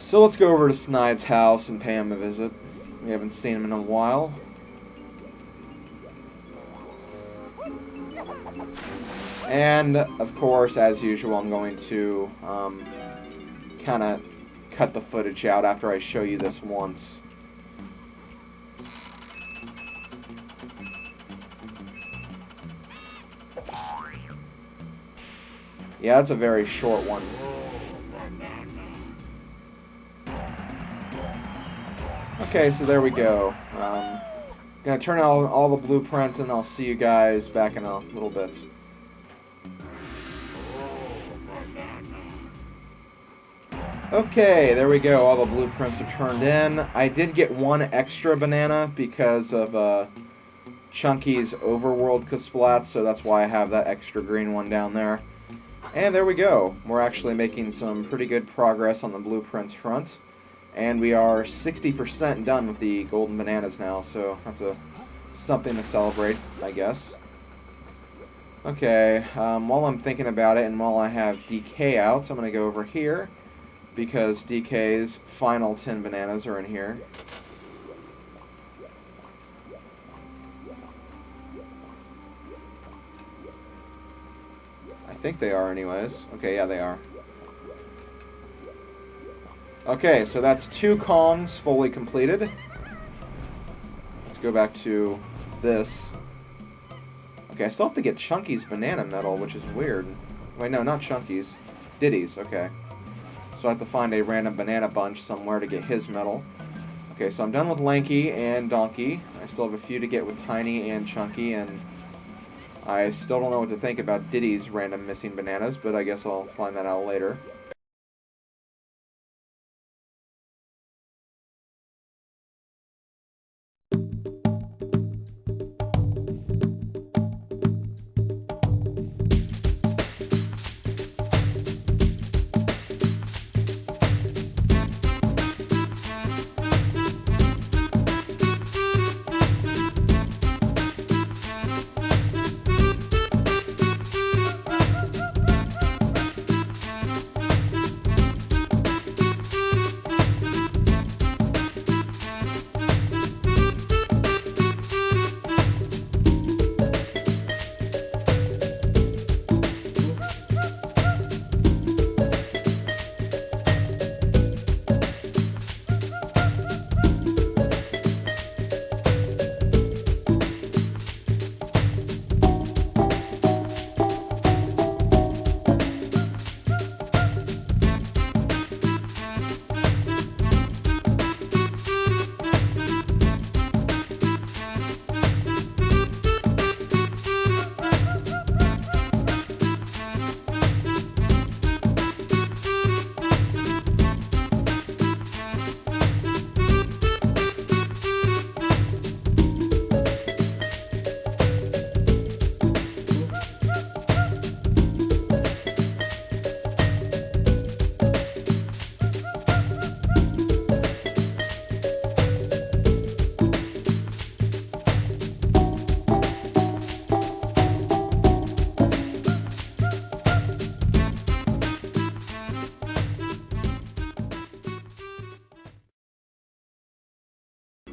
So let's go over to Snide's house and pay him a visit. We haven't seen him in a while. And, of course, as usual, I'm going to kind of cut the footage out after I show you this once. Yeah, that's a very short one. Okay, so there we go. Gonna turn out all the blueprints, and I'll see you guys back in a little bit. Okay, there we go. All the blueprints are turned in. I did get one extra banana because of Chunky's overworld Kasplat, so that's why I have that extra green one down there. And there we go. We're actually making some pretty good progress on the blueprints front. And we are 60% done with the golden bananas now, so that's something to celebrate, I guess. Okay, while I'm thinking about it and while I have DK out, I'm going to go over here because DK's final 10 bananas are in here. I think they are anyways. Okay, yeah, they are. Okay, so that's 2 Kongs fully completed. Let's go back to this. Okay, I still have to get Chunky's banana medal, which is weird. Wait, no, not Chunky's. Diddy's, okay. So I have to find a random banana bunch somewhere to get his medal. Okay, so I'm done with Lanky and Donkey. I still have a few to get with Tiny and Chunky, and I still don't know what to think about Diddy's random missing bananas, but I guess I'll find that out later.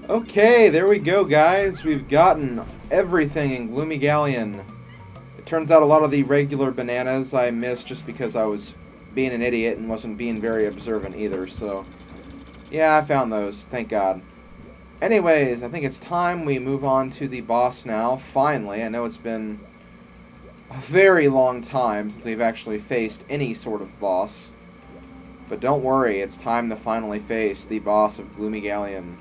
Okay, there we go, guys. We've gotten everything in Gloomy Galleon. It turns out a lot of the regular bananas I missed just because I was being an idiot and wasn't being very observant either, so yeah, I found those, thank God. Anyways, I think it's time we move on to the boss now, finally. I know it's been a very long time since we've actually faced any sort of boss. But don't worry, it's time to finally face the boss of Gloomy Galleon.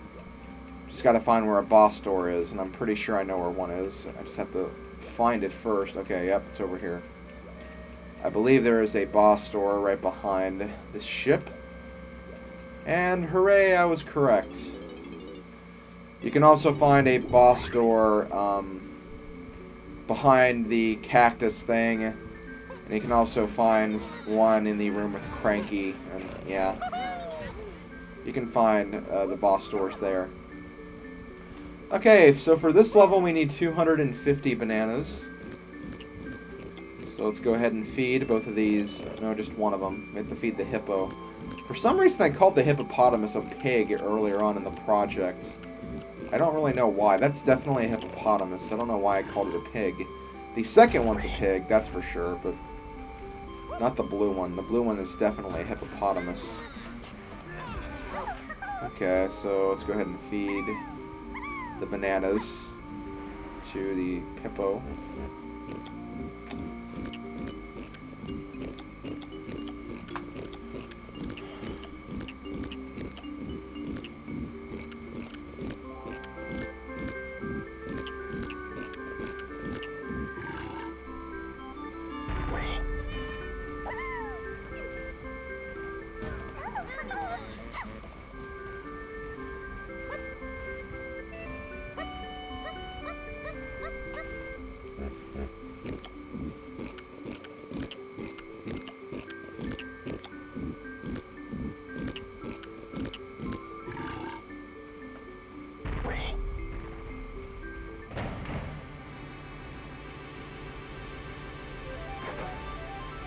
Just gotta find where a boss door is, and I'm pretty sure I know where one is. I just have to find it first. Okay, yep, it's over here. I believe there is a boss door right behind this ship. And hooray, I was correct. You can also find a boss door behind the cactus thing. And you can also find one in the room with Cranky. And yeah, you can find the boss doors there. Okay, so for this level we need 250 bananas. So let's go ahead and feed both of these. No, just one of them. We have to feed the hippo. For some reason, I called the hippopotamus a pig earlier on in the project. I don't really know why. That's definitely a hippopotamus. I don't know why I called it a pig. The second one's a pig, that's for sure, but not the blue one. The blue one is definitely a hippopotamus. Okay, so let's go ahead and feed the bananas to the hippo.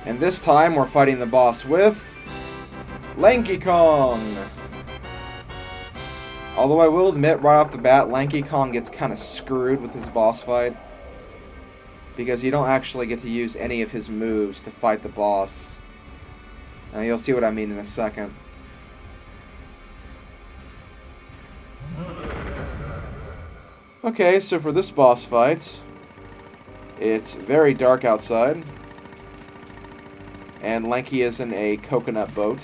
And this time we're fighting the boss with Lanky Kong. Although I will admit right off the bat, Lanky Kong gets kind of screwed with his boss fight. Because you don't actually get to use any of his moves to fight the boss. Now you'll see what I mean in a second. Okay, so for this boss fight, it's very dark outside. And Lanky is in a coconut boat.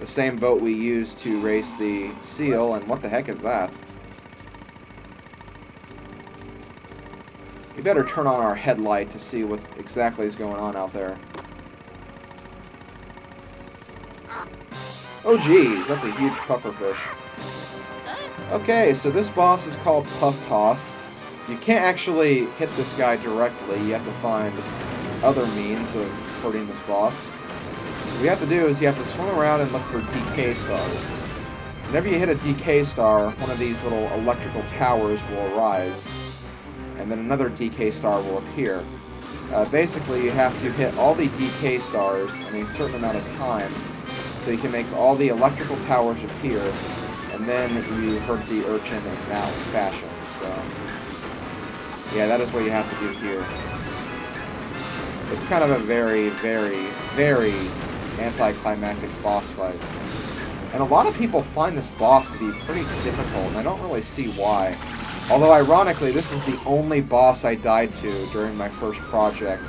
The same boat we used to race the seal, and what the heck is that? We better turn on our headlight to see what exactly is going on out there. Oh geez, that's a huge pufferfish. Okay, so this boss is called Pufftoss. You can't actually hit this guy directly, you have to find other means of hurting this boss. What you have to do is you have to swim around and look for decay stars. Whenever you hit a decay star, one of these little electrical towers will arise, and then another decay star will appear. Basically, you have to hit all the decay stars in a certain amount of time, so you can make all the electrical towers appear, and then you hurt the urchin in that fashion. So, yeah, that is what you have to do here. It's kind of a very, very, very anticlimactic boss fight. And a lot of people find this boss to be pretty difficult, and I don't really see why. Although, ironically, this is the only boss I died to during my first project.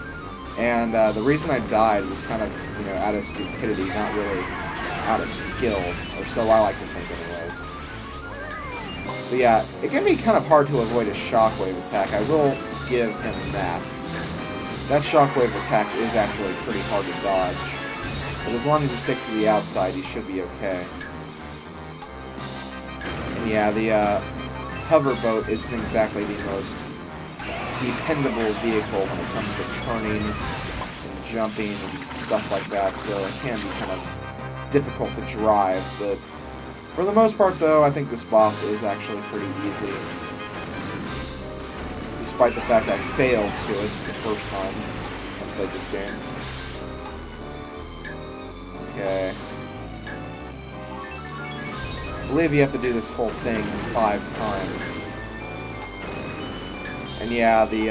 And the reason I died was kind of, out of stupidity, not really out of skill, or so I like to think anyways. But yeah, it can be kind of hard to avoid a shockwave attack. I will give him that. That shockwave attack is actually pretty hard to dodge. But as long as you stick to the outside, you should be okay. And yeah, the hoverboat isn't exactly the most dependable vehicle when it comes to turning and jumping and stuff like that, so it can be kind of difficult to drive. But for the most part, though, I think this boss is actually pretty easy. Despite the fact I failed to it the first time I played this game. Okay. I believe you have to do this whole thing 5 times. And yeah, the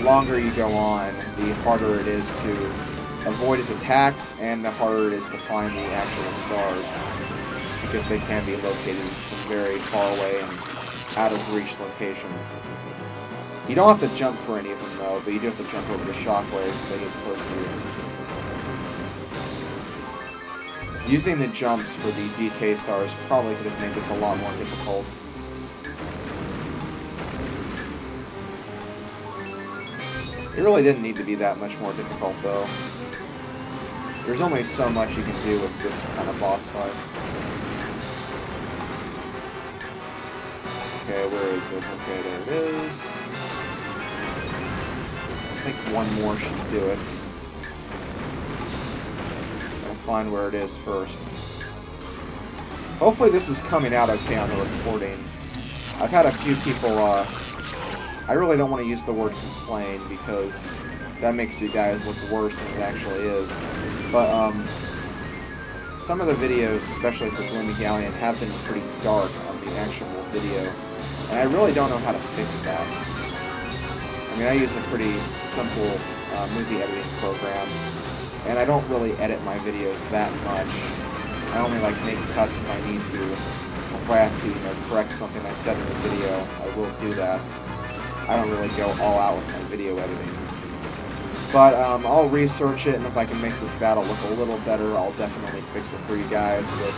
longer you go on, the harder it is to avoid his attacks, and the harder it is to find the actual stars. Because they can be located in some very far away and out of reach locations. You don't have to jump for any of them, though, but you do have to jump over the shockwaves if they get close to you. Using the jumps for the DK stars probably could have made this a lot more difficult. It really didn't need to be that much more difficult, though. There's only so much you can do with this kind of boss fight. Okay, where is it? Okay, there it is. I think one more should do it. I'll find where it is first. Hopefully this is coming out okay on the recording. I've had a few people, I really don't want to use the word complain because that makes you guys look worse than it actually is. But some of the videos, especially for Gloomy Galleon, have been pretty dark on the actual video, and I really don't know how to fix that. I mean, I use a pretty simple movie editing program, and I don't really edit my videos that much. I only like make cuts if I need to. If I have to, correct something I said in the video, I will do that. I don't really go all out with my video editing. But I'll research it, and if I can make this battle look a little better, I'll definitely fix it for you guys. But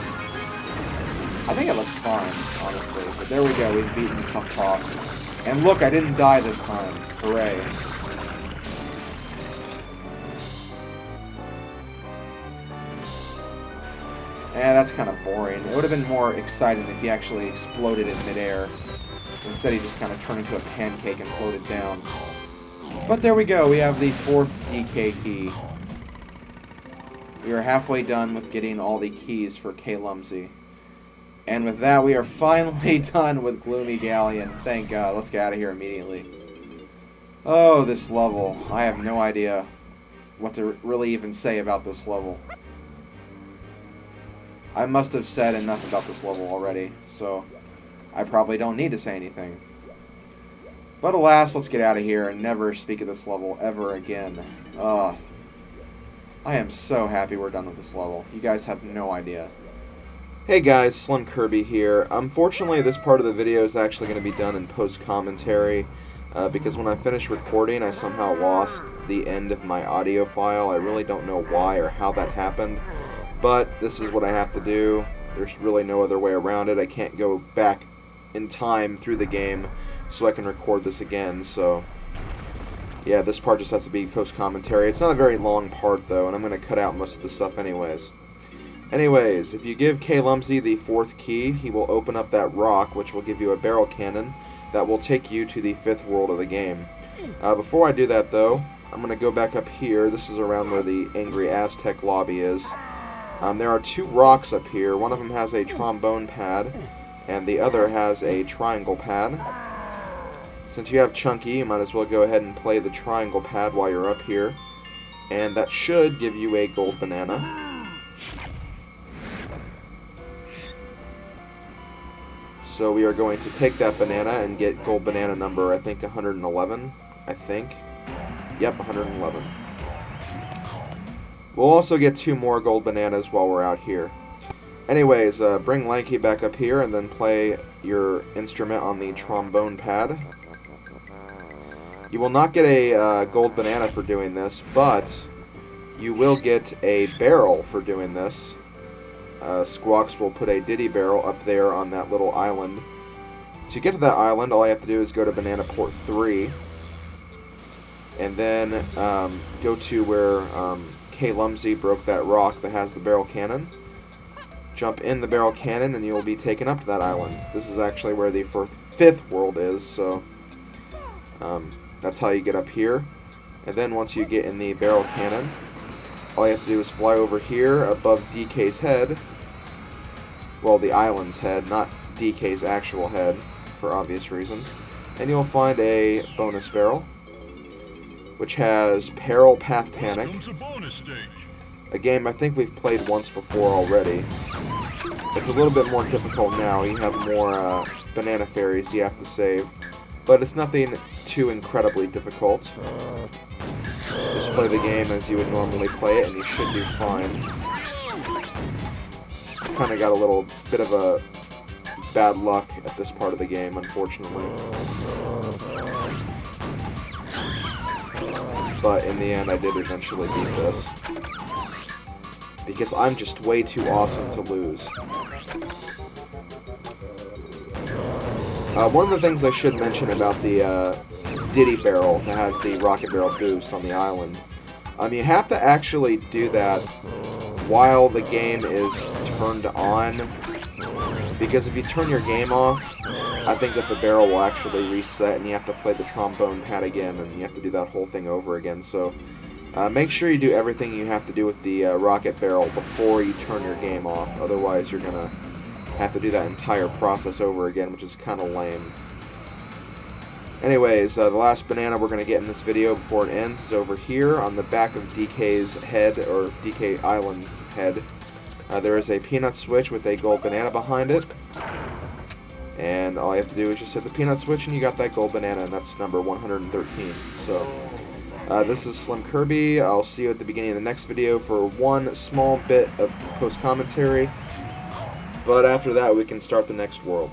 I think it looks fine, honestly. But there we go, we've beaten Pufftoss. And look, I didn't die this time. Hooray. That's kind of boring. It would have been more exciting if he actually exploded in midair. Instead, he just kind of turned into a pancake and floated down. But there we go, we have the 4th DK key. We are halfway done with getting all the keys for K-Lumsy. And with that, we are finally done with Gloomy Galleon. Thank God. Let's get out of here immediately. Oh, this level. I have no idea what to really even say about this level. I must have said enough about this level already, so I probably don't need to say anything. But alas, let's get out of here and never speak of this level ever again. I am so happy we're done with this level. You guys have no idea. Hey guys, SlimKirby here. Unfortunately, this part of the video is actually going to be done in post-commentary, because when I finished recording, I somehow lost the end of my audio file. I really don't know why or how that happened, but this is what I have to do. There's really no other way around it. I can't go back in time through the game so I can record this again, so yeah, this part just has to be post-commentary. It's not a very long part, though, and I'm going to cut out most of the stuff anyways. Anyways, if you give K-Lumsy the 4th key, he will open up that rock, which will give you a barrel cannon that will take you to the 5th world of the game. Before I do that, though, I'm going to go back up here. This is around where the Angry Aztec lobby is. There are 2 rocks up here. One of them has a trombone pad, and the other has a triangle pad. Since you have Chunky, you might as well go ahead and play the triangle pad while you're up here. And that should give you a gold banana. So we are going to take that banana and get gold banana number, I think, 111. I think. Yep, 111. We'll also get 2 more gold bananas while we're out here. Anyways, bring Lanky back up here and then play your instrument on the trombone pad. You will not get a gold banana for doing this, but you will get a barrel for doing this. Squawks will put a Diddy barrel up there on that little island. To get to that island, all you have to do is go to Banana Port 3, and then go to where K-Lumsy broke that rock that has the barrel cannon. Jump in the barrel cannon, and you will be taken up to that island. This is actually where the 5th world is, so that's how you get up here. And then once you get in the barrel cannon, all you have to do is fly over here above DK's head. Well, the island's head, not DK's actual head, for obvious reasons. And you'll find a bonus barrel, which has Peril Path Panic. A game I think we've played once before already. It's a little bit more difficult now. You have more banana fairies you have to save. But it's nothing too incredibly difficult. Just play the game as you would normally play it, and you should do fine. Kind of got a little bit of a bad luck at this part of the game, unfortunately. But in the end, I did eventually beat this. Because I'm just way too awesome to lose. One of the things I should mention about the Diddy barrel that has the rocket barrel boost on the island, you have to actually do that while the game is turned on, because if you turn your game off, I think that the barrel will actually reset and you have to play the trombone pad again, and you have to do that whole thing over again. So make sure you do everything you have to do with the rocket barrel before you turn your game off, otherwise you're going to have to do that entire process over again, which is kind of lame. Anyways, the last banana we're going to get in this video before it ends is over here on the back of DK's head, or DK Island's head. There is a peanut switch with a gold banana behind it. And all you have to do is just hit the peanut switch and you got that gold banana, and that's number 113. So, this is SlimKirby. I'll see you at the beginning of the next video for one small bit of post-commentary. But after that, we can start the next world.